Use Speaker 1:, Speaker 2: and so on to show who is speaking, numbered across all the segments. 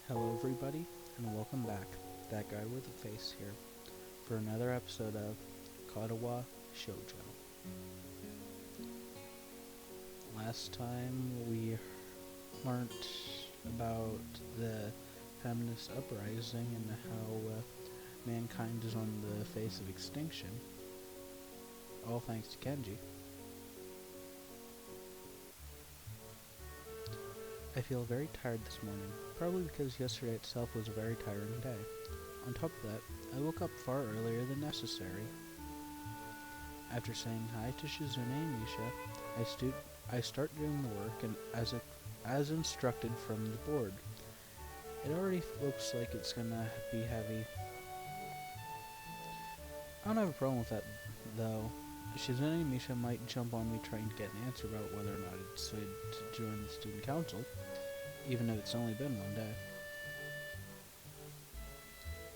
Speaker 1: Hello everybody, and welcome back. That guy with the face here for another episode of Katawa Shoujo. Last time we learned about the feminist uprising and how mankind is on the face of extinction, all thanks to Kenji. I feel very tired this morning, probably because yesterday itself was a very tiring day. On top of that, I woke up far earlier than necessary. After saying hi to Shizune and Misha, I start doing the work and as instructed from the board. It already looks like it's gonna be heavy. I don't have a problem with that, though. Shizune and Misha might jump on me trying to get an answer about whether or not I decided to join the student council, even if it's only been one day.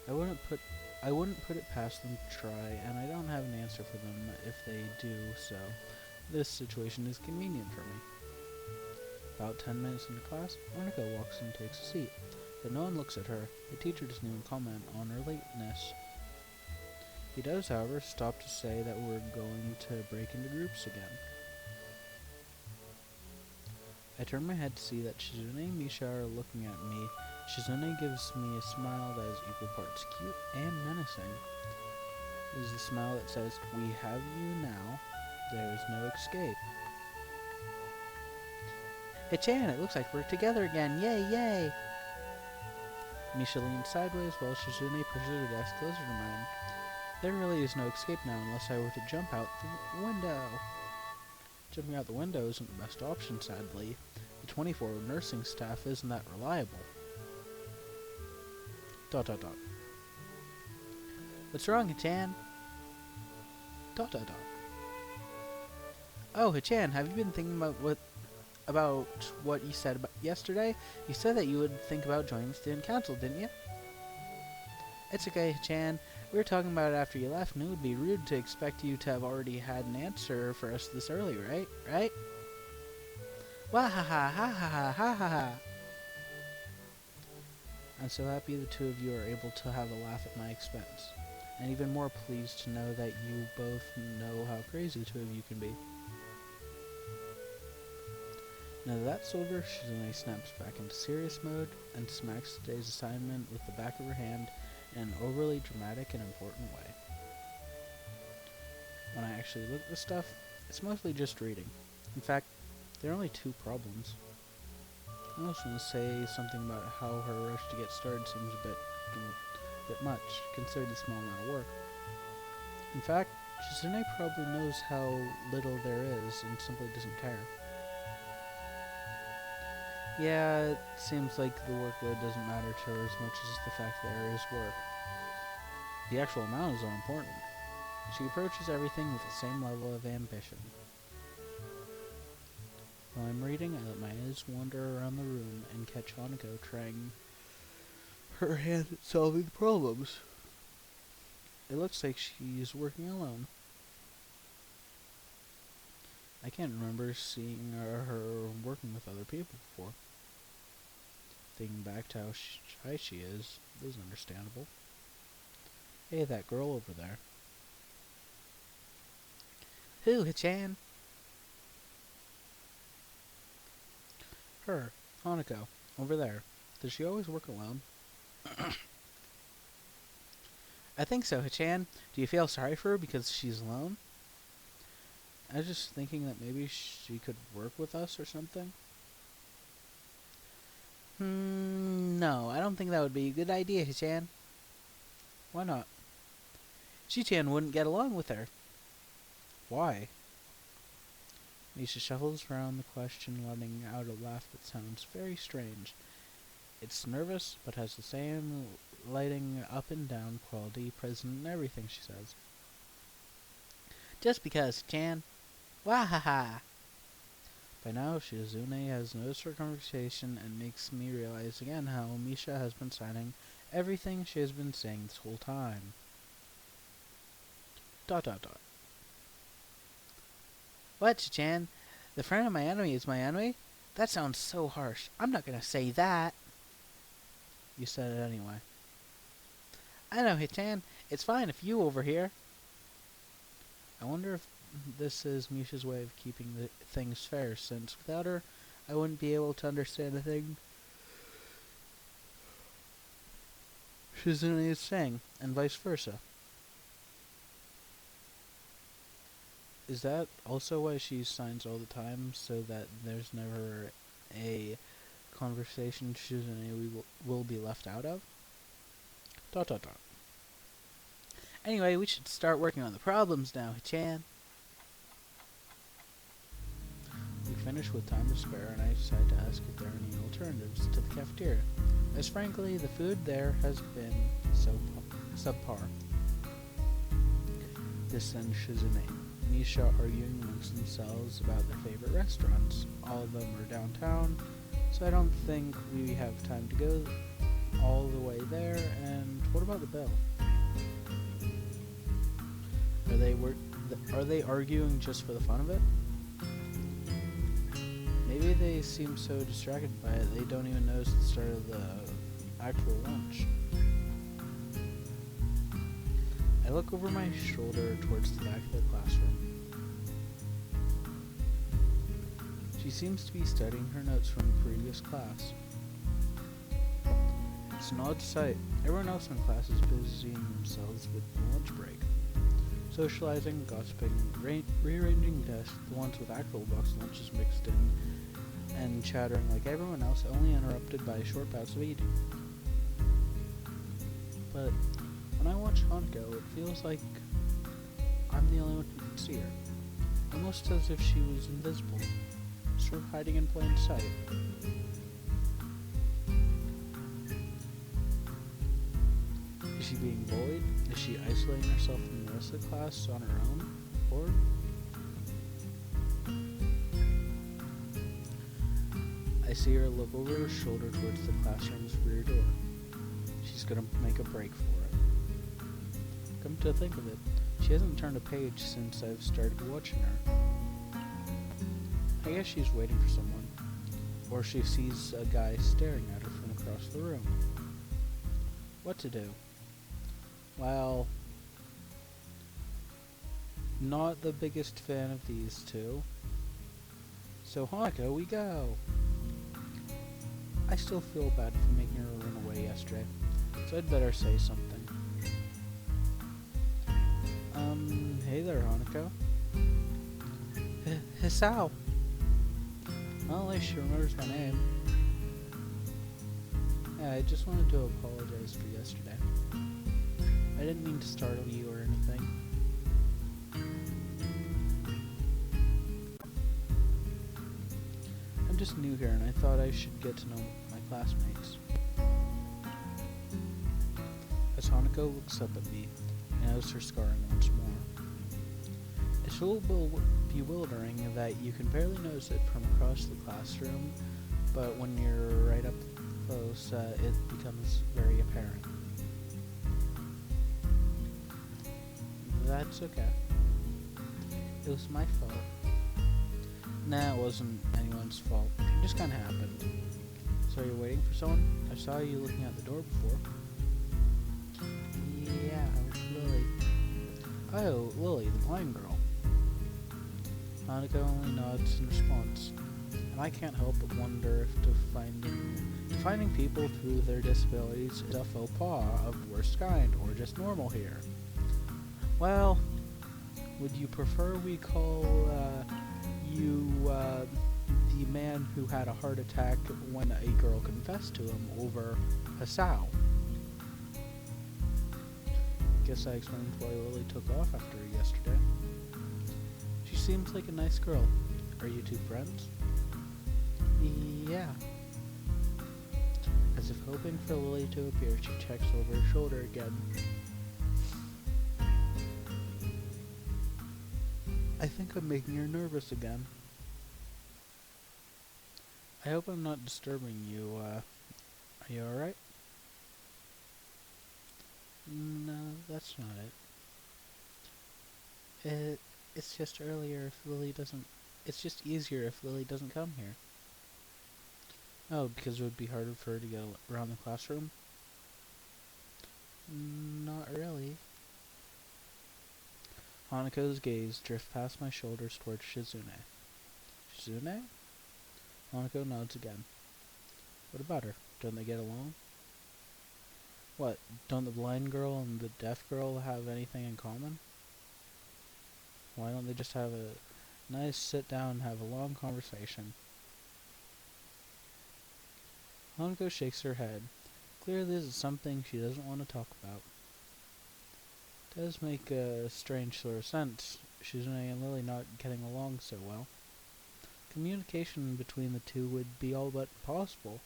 Speaker 1: I wouldn't put it past them to try, and I don't have an answer for them if they do, so this situation is convenient for me. About 10 minutes into class, Monica walks in and takes a seat, but no one looks at her. The teacher doesn't even comment on her lateness. He does, however, stop to say that we're going to break into groups again. I turn my head to see that Shizune and Misha are looking at me. Shizune gives me a smile that is equal parts cute and menacing. It is the smile that says, "We have you now. There is no escape." Hey Chan, it looks like we're together again. Yay, yay! Misha leans sideways while Shizune pushes her desk closer to mine. There really is no escape now unless I were to jump out the window. Jumping out the window isn't the best option, sadly. The 24 nursing staff isn't that reliable. ... What's wrong, Hichan? ... Oh, Hichan, have you been thinking about what you said about yesterday? You said that you would think about joining the student council, didn't you? It's okay, Hichan. We were talking about it after you left, and it would be rude to expect you to have already had an answer for us this early, right? Right? Wah ha ha ha ha ha ha ha ha. I'm so happy the two of you are able to have a laugh at my expense, and even more pleased to know that you both know how crazy the two of you can be. Now that that's over, Shizune snaps back into serious mode and smacks today's assignment with the back of her hand in an overly dramatic and important way. When I actually look at the stuff, it's mostly just reading. In fact, there are only two problems. I also want to say something about how her rush to get started seems a bit much, considering the small amount of work. In fact, Shizune probably knows how little there is and simply doesn't care. Yeah, it seems like the workload doesn't matter to her as much as the fact that there is work. The actual amount is unimportant. She approaches everything with the same level of ambition. While I'm reading, I let my eyes wander around the room and catch Hanako trying her hand at solving the problems. It looks like she's working alone. I can't remember seeing her working with other people before. Thinking back to how shy she is understandable. Hey, that girl over there. Who, Hichan? Her, Hanako, over there. Does she always work alone? I think so, Hichan. Do you feel sorry for her because she's alone? I was just thinking that maybe she could work with us or something. No, I don't think that would be a good idea, Hichan. Why not? Shichan wouldn't get along with her. Why? Misha shuffles around the question, letting out a laugh that sounds very strange. It's nervous, but has the same lighting up and down quality present in everything she says. Just because, Chan. Wahaha! By now, Shizune has noticed our conversation and makes me realize again how Misha has been signing everything she has been saying this whole time. ... What, Chan? The friend of my enemy is my enemy? That sounds so harsh. I'm not gonna say that. You said it anyway. I know, Hichan. It's fine if you over here. I wonder if this is Misha's way of keeping the things fair, since without her, I wouldn't be able to understand a thing Shizune is saying, and vice versa. Is that also why she signs all the time, so that there's never a conversation Shizune will be left out of? Dot dot dot. Anyway, we should start working on the problems now, Hichan. We finished with time to spare, and I decided to ask if there are any alternatives to the cafeteria, as frankly, the food there has been subpar. This then Shizune. Misha arguing amongst themselves about their favorite restaurants. All of them are downtown, so I don't think we have time to go all the way there. And what about the bill? Are they arguing just for the fun of it? Maybe they seem so distracted by it they don't even notice the start of the actual lunch. I look over my shoulder towards the back of the classroom. She seems to be studying her notes from the previous class. It's an odd sight. Everyone else in class is busying themselves with the lunch break. Socializing, gossiping, rearranging desks, the ones with actual box lunches mixed in, and chattering like everyone else, only interrupted by short bouts of eating. But when I watch Hanako, it feels like I'm the only one who can see her. Almost as if she was invisible, sort of hiding in plain sight. Is she being bullied? Is she isolating herself from the rest of the class on her own? Or I see her look over her shoulder towards the classroom's rear door. She's gonna make a break for it. Come to think of it, she hasn't turned a page since I've started watching her. I guess she's waiting for someone. Or she sees a guy staring at her from across the room. What to do? Well, not the biggest fan of these two. So Hanako, we go! I still feel bad for making her run away yesterday, so I'd better say something. Hey there, Hanako. Hisao! Well, at least she remembers my name. Yeah, I just wanted to apologize for yesterday. I didn't mean to startle you or anything. I'm just new here and I thought I should get to know my classmates. As Hanako looks up at me, I notice her scarring once more. It's a little bewildering that you can barely notice it from across the classroom, but when you're right up close, it becomes very apparent. That's okay. It was my fault. Nah, it wasn't anyone's fault. It just kinda happened. So you're waiting for someone? I saw you looking at the door before. Yeah, Lily. Oh, Lily, the blind girl. Hanako only nods in response, and I can't help but wonder if defining people through their disabilities is a faux pas of the worst kind, or just normal here. Well, would you prefer we call you the man who had a heart attack when a girl confessed to him over Hisao? Guess I explained why Lily took off after yesterday. She seems like a nice girl. Are you two friends? Yeah. As if hoping for Lily to appear, she checks over her shoulder again. I think I'm making her nervous again. I hope I'm not disturbing you. Are you alright? No, that's not it. It's just earlier if Lily doesn't... It's just easier if Lily doesn't come here. Oh, because it would be harder for her to get around the classroom? Not really. Hanako's gaze drifts past my shoulders towards Shizune. Shizune? Hanako nods again. What about her? Don't they get along? What, don't the blind girl and the deaf girl have anything in common? Why don't they just have a nice sit down and have a long conversation? Hanako shakes her head. Clearly this is something she doesn't want to talk about. It does make a strange sort of sense, Shizune and Lily not getting along so well. Communication between the two would be all but impossible.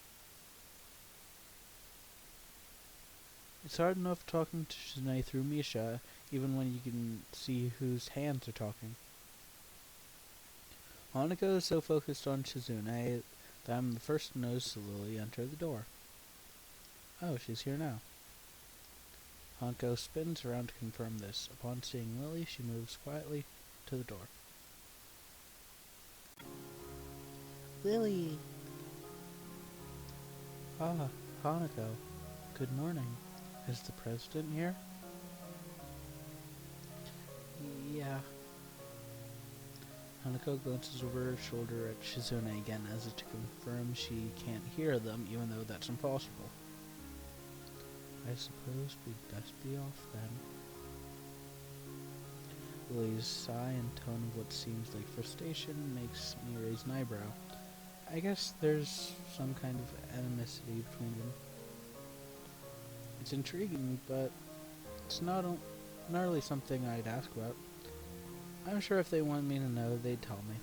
Speaker 1: It's hard enough talking to Shizune through Misha, even when you can see whose hands are talking. Hanako is so focused on Shizune that I'm the first to notice Lily enter the door. Oh, she's here now. Hanako spins around to confirm this. Upon seeing Lily, she moves quietly to the door. Lily! Ah, Hanako. Good morning. Is the president here? Yeah. Hanako glances over her shoulder at Shizune again as if to confirm she can't hear them, even though that's impossible. I suppose we'd best be off then. Lily's sigh and tone of what seems like frustration makes me raise an eyebrow. I guess there's some kind of animosity between them. It's intriguing, but it's not really something I'd ask about. I'm sure if they wanted me to know, they'd tell me.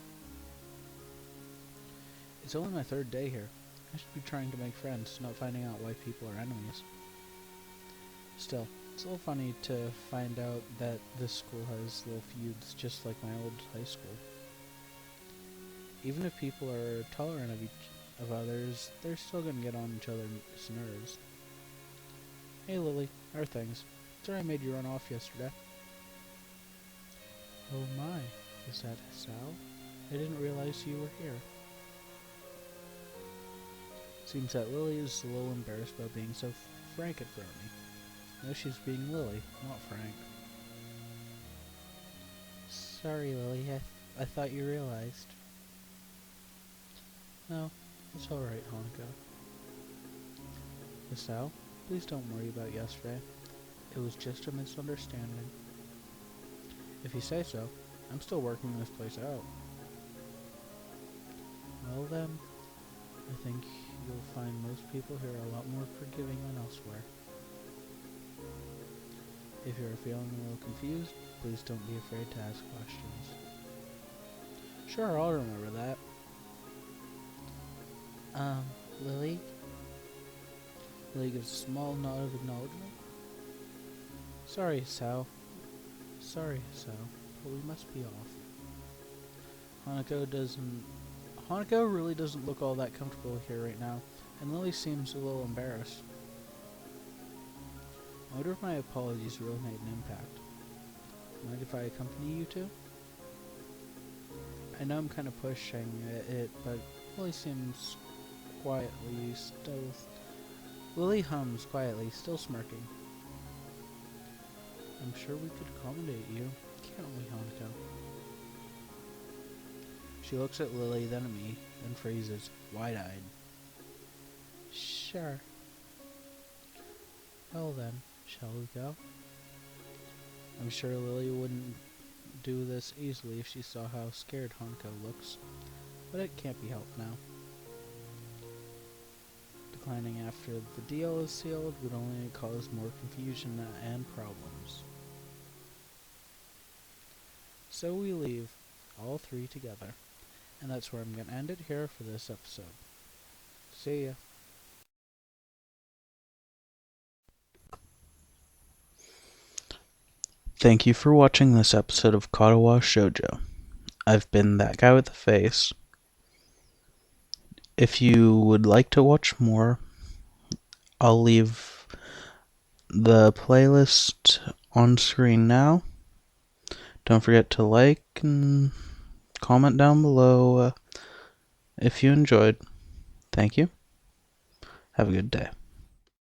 Speaker 1: It's only my third day here. I should be trying to make friends, not finding out why people are enemies. Still, it's a little funny to find out that this school has little feuds just like my old high school. Even if people are tolerant of others, they're still gonna get on each other's nerves. Hey Lily, how are things? Sorry I made you run off yesterday. Oh my, is that Sal? I didn't realize you were here. Seems that Lily is a little embarrassed about being so frank in front of me. No, she's being Lily, not Frank. Sorry, Lily, I thought you realized. No, it's alright, Hanako. Sal, please don't worry about yesterday. It was just a misunderstanding. If you say so, I'm still working this place out. Well then, I think you'll find most people here are a lot more forgiving than elsewhere. If you're feeling a little confused, please don't be afraid to ask questions. Sure, I'll remember that. Lily? Lily gives a small nod of acknowledgement. Sorry, Sal, but we must be off. Hanako really doesn't look all that comfortable here right now, and Lily seems a little embarrassed. I wonder if my apologies really made an impact. Mind if I accompany you two? I know I'm kind of pushing it, but Lily seems quietly still... Lily hums quietly, still smirking. I'm sure we could accommodate you, can't we, Hanako? She looks at Lily, then at me, then freezes, wide-eyed. Sure. Well then, shall we go? I'm sure Lily wouldn't do this easily if she saw how scared Hanako looks, but it can't be helped now. Declining after the deal is sealed would only cause more confusion and problems. So we leave, all three together, and that's where I'm going to end it here for this episode. See ya. Thank you for watching this episode of Katawa Shoujo. I've been that guy with the face. If you would like to watch more, I'll leave the playlist on screen now. Don't forget to like and comment down below if you enjoyed. Thank you. Have a good day.